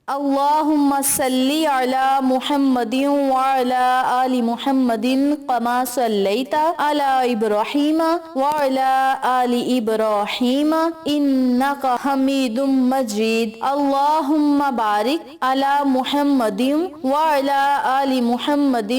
اللہم صلی علی محمد وعلی آل محمد کما صلیت علی ابراہیم وعلی آل ابراہیم انک حمید مجید اللہم بارک علی محمد وعلی آل محمد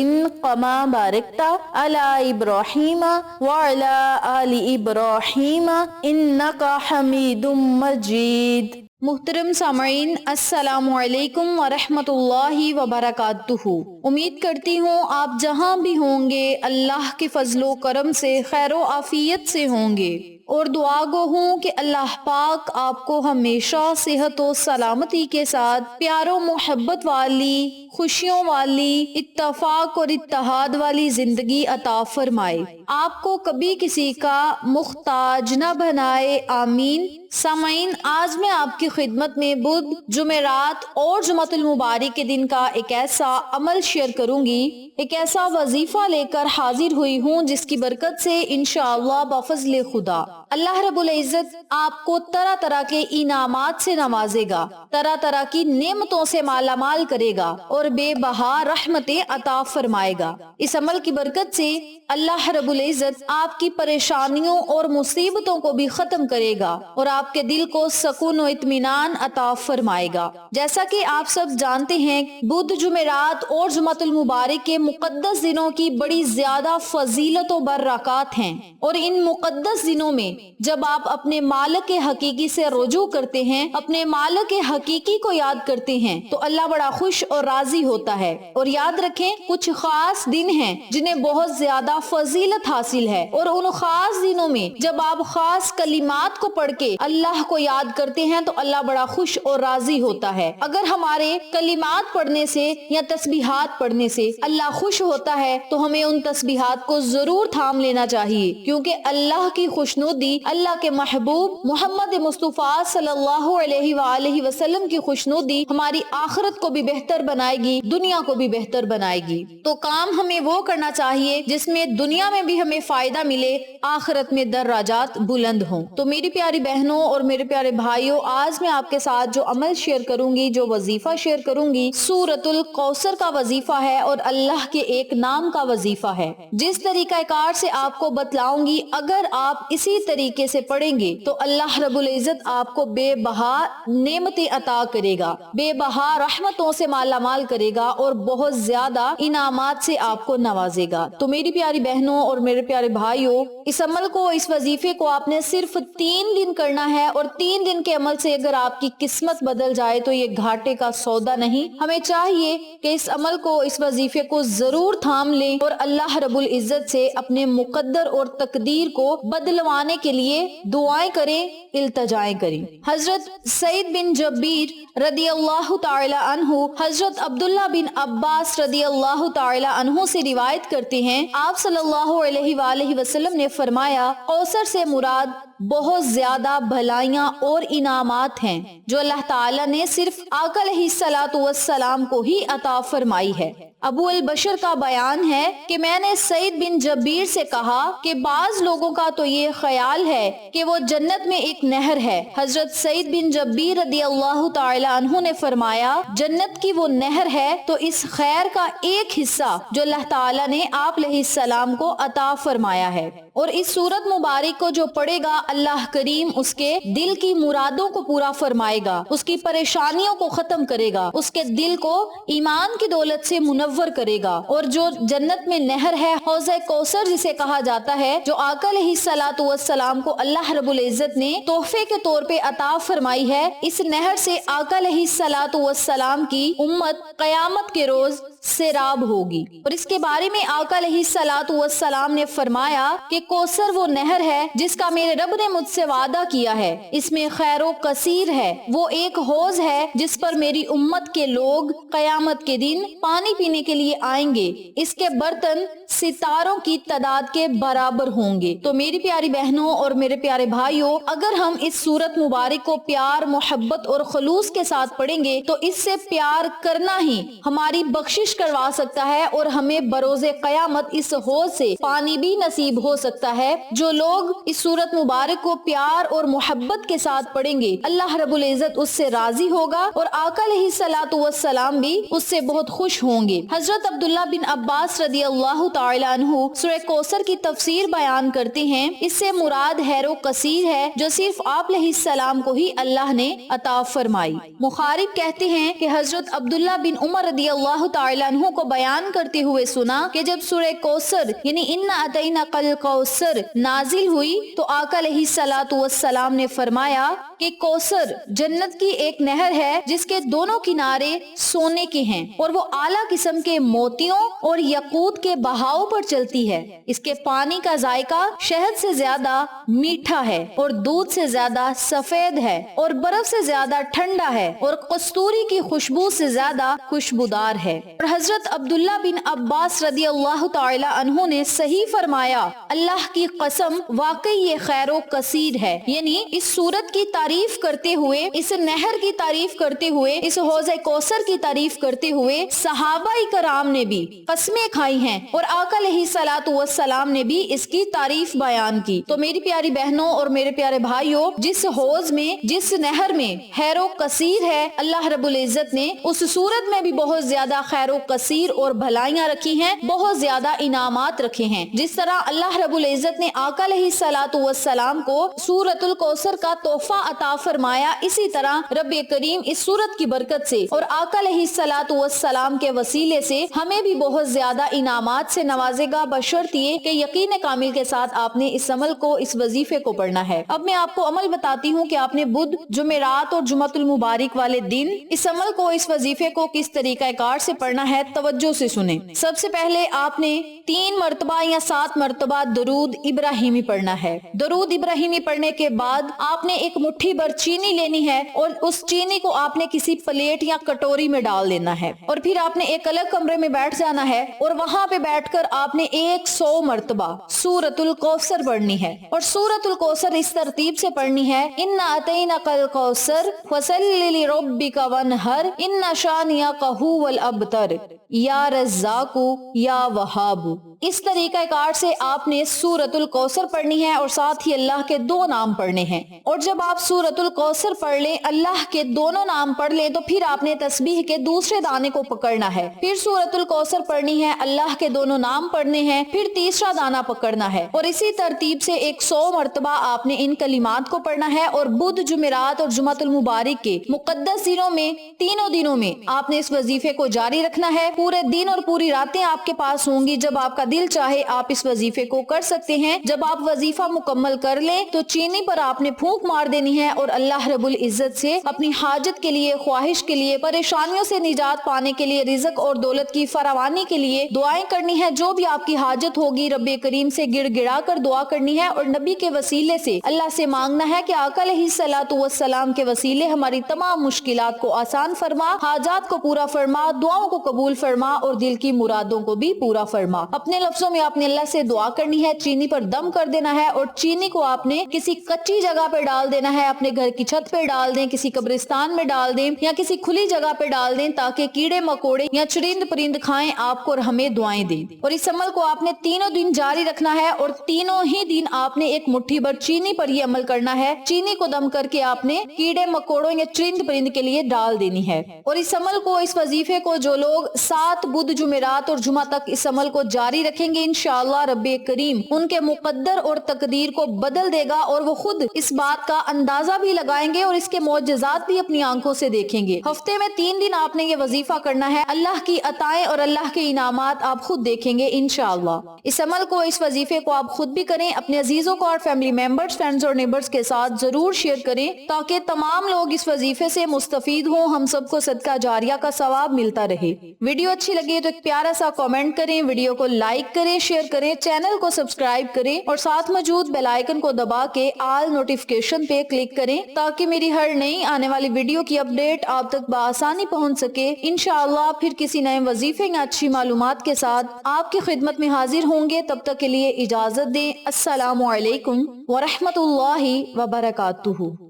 کما بارکت علی ابراہیم وعلی آل ابراہیم انک حمید مجید۔ محترم سامعین، السلام علیکم ورحمۃ اللہ وبرکاتہ۔ امید کرتی ہوں آپ جہاں بھی ہوں گے اللہ کے فضل و کرم سے خیر و عافیت سے ہوں گے، اور دعا گو ہوں کہ اللہ پاک آپ کو ہمیشہ صحت و سلامتی کے ساتھ پیار و محبت والی، خوشیوں والی، اتفاق اور اتحاد والی زندگی عطا فرمائے، آپ کو کبھی کسی کا محتاج نہ بنائے، آمین۔ سامعین، آج میں آپ کی خدمت میں بدھ، جمعرات اور جمعۃ المبارک کے دن کا ایک ایسا عمل شیئر کروں گی، ایک ایسا وظیفہ لے کر حاضر ہوئی ہوں جس کی برکت سے انشاءاللہ بفضل خدا اللہ رب العزت آپ کو طرح طرح کے انعامات سے نوازے گا، طرح طرح کی نعمتوں سے مالا مال کرے گا اور بے بہا رحمتیں عطا فرمائے گا۔ اس عمل کی برکت سے اللہ رب العزت آپ کی پریشانیوں اور مصیبتوں کو بھی ختم کرے گا اور آپ کے دل کو سکون و اطمینان عطا فرمائے گا۔ جیسا کہ آپ سب جانتے ہیں، بدھ، جمعرات اور جمعۃ المبارک کے مقدس دنوں کی بڑی زیادہ فضیلت و برکات ہیں، اور ان مقدس دنوں میں جب آپ اپنے مالک حقیقی سے رجوع کرتے ہیں، اپنے مالک حقیقی کو یاد کرتے ہیں، تو اللہ بڑا خوش اور راضی ہوتا ہے۔ اور یاد رکھیں، کچھ خاص دن ہیں جنہیں بہت زیادہ فضیلت حاصل ہے، اور ان خاص دنوں میں جب آپ خاص کلمات کو پڑھ کے اللہ کو یاد کرتے ہیں تو اللہ بڑا خوش اور راضی ہوتا ہے۔ اگر ہمارے کلمات پڑھنے سے یا تسبیحات پڑھنے سے اللہ خوش ہوتا ہے تو ہمیں ان تسبیحات کو ضرور تھام لینا چاہیے، کیونکہ اللہ کی خوشنودی، اللہ کے محبوب محمد مصطفیٰ صلی اللہ علیہ وآلہ وسلم کی خوشنودی ہماری آخرت کو بھی بہتر بنائے گی، دنیا کو بھی بہتر بنائے گی۔ تو کام ہمیں وہ کرنا چاہیے جس میں دنیا میں بھی ہمیں فائدہ ملے، آخرت میں درجات بلند ہوں۔ تو میری پیاری بہنوں اور میرے پیارے بھائیوں، آج میں آپ کے ساتھ جو عمل شیئر کروں گی، جو وظیفہ شیئر کروں گی، سورۃ الکوثر کا وظیفہ ہے اور اللہ کے ایک نام کا وظیفہ ہے۔ جس طریقہ کار سے آپ کو بتلاؤں گی، اگر آپ اسی طریقے سے پڑھیں گے تو اللہ رب العزت آپ کو بے بہا نعمتیں عطا کرے گا، بے بہا رحمتوں سے مالا مال کرے گا اور بہت زیادہ انعامات سے آپ کو نوازے گا۔ تو میری پیاری بہنوں اور میرے پیارے بھائیوں، اس عمل کو، اس وظیفے کو آپ نے صرف 3 دن کرنا ہے، اور 3 دن کے عمل سے اگر آپ کی قسمت بدل جائے تو یہ گھاٹے کا سودا نہیں۔ ہمیں چاہیے کہ اس عمل کو، اس وظیفے کو ضرور تھام لیں اور اللہ رب العزت سے اپنے مقدر اور تقدیر کو بدلوانے کے لیے دعائیں کریں، التجائیں کریں۔ حضرت سعید بن جبیر رضی اللہ تعالی عنہ حضرت عبداللہ بن عباس رضی اللہ تعالی عنہ سے روایت کرتے ہیں، آپ صلی اللہ علیہ وآلہ وسلم نے فرمایا، کوثر سے مراد بہت زیادہ بھلائیاں اور انعامات ہیں جو اللہ تعالیٰ نے صرف آقا علیہ الصلوۃ والسلام کو ہی عطا فرمائی ہے۔ ابو البشر کا بیان ہے کہ میں نے سعید بن جبیر سے کہا کہ بعض لوگوں کا تو یہ خیال ہے کہ وہ جنت میں ایک نہر ہے۔ حضرت سعید بن جبیر رضی اللہ تعالی عنہ نے فرمایا، جنت کی وہ نہر ہے تو اس خیر کا ایک حصہ جو اللہ تعالیٰ نے آپ علیہ السلام کو عطا فرمایا ہے، اور اس سورت مبارک کو جو پڑھے گا اللہ کریم اس کے دل کی مرادوں کو پورا فرمائے گا، اس کی پریشانیوں کو ختم کرے گا، اس کے دل کو ایمان کی دولت سے منور کرے گا، اور جو جنت میں نہر ہے، حوض کوثر جسے کہا جاتا ہے، جو آقا علیہ الصلوۃ والسلام کو اللہ رب العزت نے تحفے کے طور پہ عطا فرمائی ہے، اس نہر سے آقا علیہ الصلوۃ والسلام کی امت قیامت کے روز سیراب ہوگی۔ اور اس کے بارے میں آقا علیہ الصلوۃ والسلام نے فرمایا کہ کوثر وہ نہر ہے جس کا میرے رب نے مجھ سے وعدہ کیا ہے، اس میں خیر و کثیر ہے، وہ ایک حوض ہے جس پر میری امت کے لوگ قیامت کے دن پانی پینے کے لیے آئیں گے، اس کے برتن ستاروں کی تعداد کے برابر ہوں گے۔ تو میری پیاری بہنوں اور میرے پیارے بھائیوں، اگر ہم اس سورت مبارک کو پیار، محبت اور خلوص کے ساتھ پڑھیں گے تو اس سے پیار کرنا ہی ہماری بخشش کروا سکتا ہے اور ہمیں بروز قیامت اس حوض سے پانی بھی نصیب ہو سکتا ہے۔ جو لوگ اس سورت مبارک کو پیار اور محبت کے ساتھ پڑھیں گے اللہ رب العزت اس سے راضی ہوگا اور آقا علیہ الصلوۃ والسلام بھی اس سے بہت خوش ہوں گے۔ حضرت عبداللہ بن عباس رضی اللہ تعالی عنہ سورہ کوثر کی تفسیر بیان کرتے ہیں، اس سے مراد حیر و کثیر ہے جو صرف آپ علیہ السلام کو ہی اللہ نے عطا فرمائی۔ مخارب کہتے ہیں کہ حضرت عبداللہ بن عمر رضی اللہ تعالی عنہ کو بیان کرتے ہوئے سنا کہ جب سورہ کوثر یعنی انا اعطیناک الکوثر نازل ہوئی تو آقا علیہ الصلوۃ والسلام نے فرمایا کہ کوثر جنت کی ایک نہر ہے جس کے دونوں کنارے سونے کے ہیں اور وہ اعلیٰ قسم کے موتیوں اور یاقوت کے بہاؤ پر چلتی ہے۔ اس کے پانی کا ذائقہ شہد سے زیادہ میٹھا ہے اور دودھ سے زیادہ سفید ہے اور برف سے زیادہ ٹھنڈا ہے اور کستوری کی خوشبو سے زیادہ خوشبودار ہے۔ اور حضرت عبداللہ بن عباس رضی اللہ تعالی عنہ نے صحیح فرمایا، اللہ کی قسم واقعی یہ خیر و کثیر ہے، یعنی اس سورت کی تعریف کرتے ہوئے، اس نہر کی تعریف کرتے ہوئے، اس حوض کوثر کی تعریف کرتے ہوئے صحابہ کرام نے بھی قسمیں کھائی ہیں اور آقا علیہ الصلوۃ والسلام نے بھی اس کی تعریف بیان کی۔ تو میری پیاری بہنوں اور میرے پیارے بھائیوں، جس حوض میں، جس نہر میں خیر و کثیر ہے، اللہ رب العزت نے اس سورت میں بھی بہت زیادہ خیر و کثیر اور بھلائیاں رکھی ہیں، بہت زیادہ انعامات رکھے ہیں۔ جس طرح اللہ رب العزت نے آقا علیہ الصلوۃ والسلام کو سورۃ الکوثر کا تحفہ عطا فرمایا، اسی طرح رب کریم اس سورت کی برکت سے اور آقا علیہ الصلوۃ والسلام کے وسیلے سے ہمیں بھی بہت زیادہ انعامات سے نوازے گا، بشرط یہ کہ یقین کامل کے ساتھ آپ نے اس عمل کو، اس وظیفے کو پڑھنا ہے۔ اب میں آپ کو عمل بتاتی ہوں کہ آپ نے بدھ، جمعرات اور جمعۃ المبارک والے دن اس عمل کو، اس وظیفے کو کس طریقہ کار سے پڑھنا ہے، توجہ سے سنیں۔ سب سے پہلے آپ نے 3 مرتبہ یا 7 مرتبہ درود ابراہیمی پڑھنا ہے۔ درود ابراہیمی پڑھنے کے بعد آپ نے ایک مٹھی بھر چینی لینی ہے اور اس چینی کو آپ نے کسی پلیٹ یا کٹوری میں ڈال دینا ہے اور پھر آپ نے ایک الگ کمرے میں بیٹھ جانا ہے اور وہاں پہ بیٹھ کر آپ نے 100 مرتبہ سورۃ الکوثر پڑھنی ہے اور سورۃ الکوثر اس ترتیب سے پڑھنی ہے، انا اعطیناک الکوثر فصلی لربک وانحر ان شانئک ھو الابتر یا رزاق یا وہاب۔ اس طریقہ کار سے آپ نے سورۃ الکوثر پڑھنی ہے اور ساتھ ہی اللہ کے 2 نام پڑھنے ہیں۔ اور جب آپ سورۃ الکوثر پڑھ لیں، اللہ کے دونوں نام پڑھ لیں، تو پھر آپ نے تسبیح کے دوسرے دانے کو پکڑنا ہے، پھر سورۃ الکوثر پڑھنی ہے، اللہ کے دونوں نام پڑھنے ہیں، پھر تیسرا دانہ پکڑنا ہے اور اسی ترتیب سے 100 مرتبہ آپ نے ان کلمات کو پڑھنا ہے۔ اور بدھ، جمعرات اور جمعۃ المبارک کے مقدس دنوں میں، تینوں دنوں میں آپ نے اس وظیفے کو جاری رکھنا ہے۔ پورے دن اور پوری راتیں آپ کے پاس ہوں گی، جب آپ کا دل چاہے آپ اس وظیفے کو کر سکتے ہیں۔ جب آپ وظیفہ مکمل کر لیں تو چینی پر آپ نے پھونک مار دینی ہے اور اللہ رب العزت سے اپنی حاجت کے لیے، خواہش کے لیے، پریشانیوں سے نجات پانے کے لیے، رزق اور دولت کی فراوانی کے لیے دعائیں کرنی ہے۔ جو بھی آپ کی حاجت ہوگی رب کریم سے گڑ گڑا کر دعا کرنی ہے اور نبی کے وسیلے سے اللہ سے مانگنا ہے کہ آقا علیہ الصلوۃ والسلام کے وسیلے ہماری تمام مشکلات کو آسان فرما، حاجات کو پورا فرما، دعاؤں کو قبول فرما اور دل کی مرادوں کو بھی پورا فرما۔ اپنے لفظوں میں آپ نے اللہ سے دعا کرنی ہے، چینی پر دم کر دینا ہے اور چینی کو آپ نے کسی کچی جگہ پہ ڈال دینا ہے، اپنے گھر کی چھت پہ ڈال دیں، کسی قبرستان میں ڈال دیں یا کسی کھلی جگہ پہ ڈال دیں تاکہ کیڑے مکوڑے یا چرند پرند کھائیں آپ کو اور ہمیں دعائیں دیں۔ اور اس عمل کو آپ نے تینوں دن جاری رکھنا ہے اور تینوں ہی دن آپ نے ایک مٹھی بھر چینی پر یہ عمل کرنا ہے۔ چینی کو دم کر کے آپ نے کیڑے مکوڑوں یا چرند پرند کے لیے ڈال دینی ہے۔ اور اس عمل کو، اس وظیفے کو جو لوگ 7 بدھ، جمعرات اور جمعہ تک اس عمل کو جاری رکھیں گے، انشاءاللہ رب کریم ان کے مقدر اور تقدیر کو بدل دے گا اور وہ خود اس بات کا اندازہ بھی لگائیں گے اور اس کے معجزات بھی اپنی آنکھوں سے دیکھیں گے۔ ہفتے میں 3 دن آپ نے یہ وظیفہ کرنا ہے، اللہ کی عطائیں اور اللہ کے انعامات آپ خود دیکھیں گے انشاءاللہ۔ اس عمل کو، اس وظیفے کو آپ خود بھی کریں، اپنے عزیزوں کو اور فیملی ممبرز، فرینڈز اور نیبرز کے ساتھ ضرور شیئر کریں تاکہ تمام لوگ اس وظیفے سے مستفید ہوں، ہم سب کو صدقہ جاریہ کا ثواب ملتا رہے۔ ویڈیو اچھی لگی تو ایک پیارا سا کامنٹ کریں، ویڈیو کو لائک کریں، شیئر کریں، چینل کو سبسکرائب کریں اور ساتھ موجود بیل آئیکن کو دبا کے آل نوٹیفیکیشن پہ کلک کریں تاکہ میری ہر نئی آنے والی ویڈیو کی اپڈیٹ آپ تک بآسانی پہنچ سکے۔ انشاءاللہ پھر کسی نئے وظیفے یا اچھی معلومات کے ساتھ آپ کی خدمت میں حاضر ہوں گے، تب تک کے لیے اجازت دیں۔ السلام علیکم ورحمۃ اللہ وبرکاتہ۔